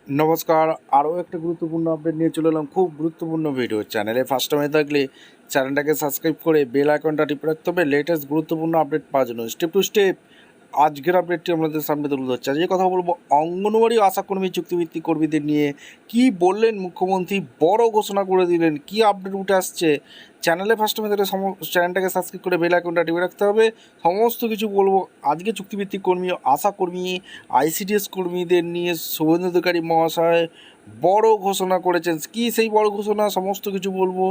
নমস্কার। আরও একটা গুরুত্বপূর্ণ আপডেট নিয়ে চলে এলাম। খুব গুরুত্বপূর্ণ ভিডিও। চ্যানেলে ফার্স্ট টাইমে থাকলে চ্যানেলটাকে সাবস্ক্রাইব করে বেল আইকনটা টিপে রাখতে হবে লেটেস্ট গুরুত্বপূর্ণ আপডেট পাওয়ার জন্য। স্টেপ টু স্টেপ আজকের আপডেটটি আমাদের সামনে তুলে ধরছে। আজকে কথা বলবো অঙ্গনওয়াড়ি আশাকর্মী চুক্তিভিত্তিক কর্মীদের নিয়ে কি বললেন মুখ্যমন্ত্রী, বড় ঘোষণা করে দিলেন, কি আপডেট উঠে আসছে। চ্যানেলে ফার্স্ট টাইমে থাকলে চ্যানেলটাকে সাবস্ক্রাইব করে বেল আইকনটা টিপে রাখতে হবে। সমস্ত কিছু বলবো। আজকে চুক্তিভিত্তিক কর্মী, আশাকর্মী, আইসিডিএস কর্মীদের নিয়ে শুভেন্দু অধিকারী মহাশয় বড় ঘোষণা করেছেন। কি সেই বড় ঘোষণা, সমস্ত কিছু বলবো।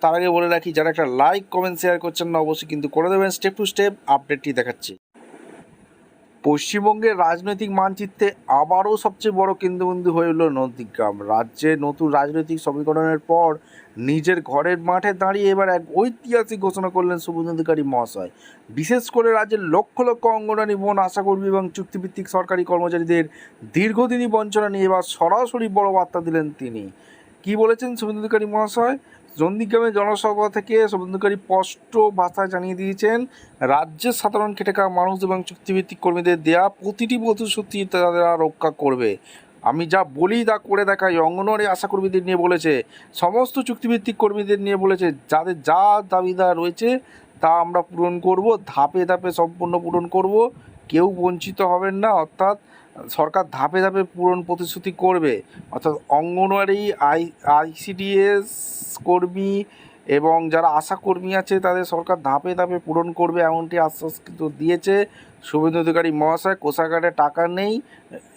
তার আগে বলে রাখি, যারা একটা লাইক কমেন্ট শেয়ার করছেন না অবশ্যই কিন্তু করে দেবেন। স্টেপ টু স্টেপ আপডেটটি দেখাচ্ছি। পশ্চিমবঙ্গের রাজনৈতিক মানচিত্রে আবারও সবচেয়ে বড় কেন্দ্রবিন্দু হয়ে উঠল নন্দীগ্রাম। রাজ্যে নতুন রাজনৈতিক সমীকরণের পর নিজের ঘরের মাঠে দাঁড়িয়ে এবার এক ঐতিহাসিক ঘোষণা করলেন শুভেন্দু অধিকারী মহাশয়। বিশেষ করে রাজ্যের লক্ষ লক্ষ অঙ্গনারী বোন, আশাকর্মী এবং চুক্তিভিত্তিক সরকারি কর্মচারীদের দীর্ঘদিনই বঞ্চনা নিয়ে এবার সরাসরি বড় বার্তা দিলেন তিনি। কি বলেছেন শুভেন্দু অধিকারী মহাশয়? নন্দীগ্রামে জনসভা থেকে শুভেন্দু অধিকারী স্পষ্ট ভাষায় জানিয়ে দিয়েছেন, রাজ্যের সাধারণ খেটে খাওয়া মানুষ এবং চুক্তিভিত্তিক কর্মীদের দেয়া প্রতিটি প্রতিশ্রুতি তারা রক্ষা করবে। আমি যা বলি তা করে দেখাই। অঙ্গনওয়াড়ি আশাকর্মীদের নিয়ে বলেছে, সমস্ত চুক্তিভিত্তিক কর্মীদের নিয়ে বলেছে, যাদের যা দাবিদার রয়েছে তা আমরা পূরণ করব, ধাপে ধাপে সম্পূর্ণ পূরণ করব, কেউ বঞ্চিত হবেন না। অর্থাৎ সরকার ধাপে ধাপে পূরণ প্রতিশ্রুতি করবে। অর্থাৎ অঙ্গনওয়াড়ি, আইসিডিএস কর্মী এবং যারা আশাকর্মী আছে তাদের সরকার ধাপে ধাপে পূরণ করবে, এমনটি আশ্বাস কিন্তু দিয়েছে শুভেন্দু অধিকারী মহাশয়। কোষাগারে টাকা নেই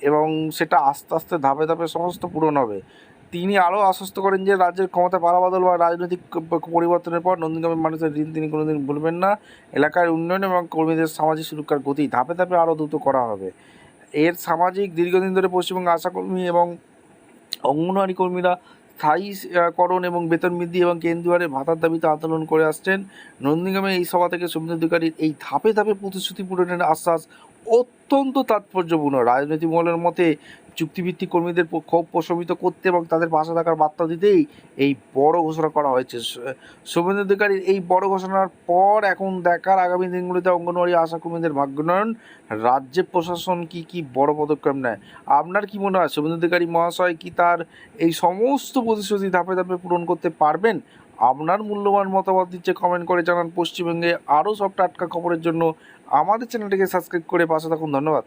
এবং সেটা আস্তে আস্তে ধাপে ধাপে সমস্ত পূরণ হবে। তিনি আরও আশ্বস্ত করেন যে রাজ্যের ক্ষমতা পালাবদল বা রাজনৈতিক পরিবর্তনের পর নন্দীগ্রামের মানুষের ঋণ তিনি কোনোদিন ভুলবেন না। এলাকার উন্নয়ন এবং কর্মীদের সামাজিক সুরক্ষার গতি ধাপে ধাপে আরও দ্রুত করা হবে। এর সামাজিক দীর্ঘদিন ধরে পশ্চিমবঙ্গে আশাকর্মী এবং অঙ্গনওয়াড়ি কর্মীরা স্থায়ীকরণ এবং বেতন বৃদ্ধি এবং কেন্দ্রীয় হারে ভাতার দাবিতে আন্দোলন করে আসছেন। নন্দীগ্রামে এই সভা থেকে শুভেন্দু অধিকারীর এই ধাপে ধাপে প্রতিশ্রুতি পূরণের আশ্বাস অত্যন্ত তাৎপর্যপূর্ণ। রাজনৈতিক মহলের মতে চুক্তিভিত্তিক কর্মীদের ক্ষোভ প্রশমিত করতে এবং তাদের পাশে থাকার বার্তা দিতেই এই বড় ঘোষণা করা হয়েছে। শুভেন্দু অধিকারীর এই বড় ঘোষণার পর এখন দেখার আগামী দিনগুলিতে অঙ্গনওয়াড়ি আশাকর্মীদের ভাগ্যোন্নয়ন, রাজ্য প্রশাসন কি বড় পদক্ষেপ নেয়। আপনার কি মনে হয়, শুভেন্দু অধিকারী মহাশয় কি তার এই সমস্ত প্রতিশ্রুতি ধাপে ধাপে পূরণ করতে পারবেন? আপনার মূল্যবান মতামত দিচ্ছে কমেন্ট করে জানান। পশ্চিমবঙ্গে আরও সব টাটকা খবরের জন্য আমাদের চ্যানেলটিকে সাবস্ক্রাইব করে পাশে থাকুন। ধন্যবাদ।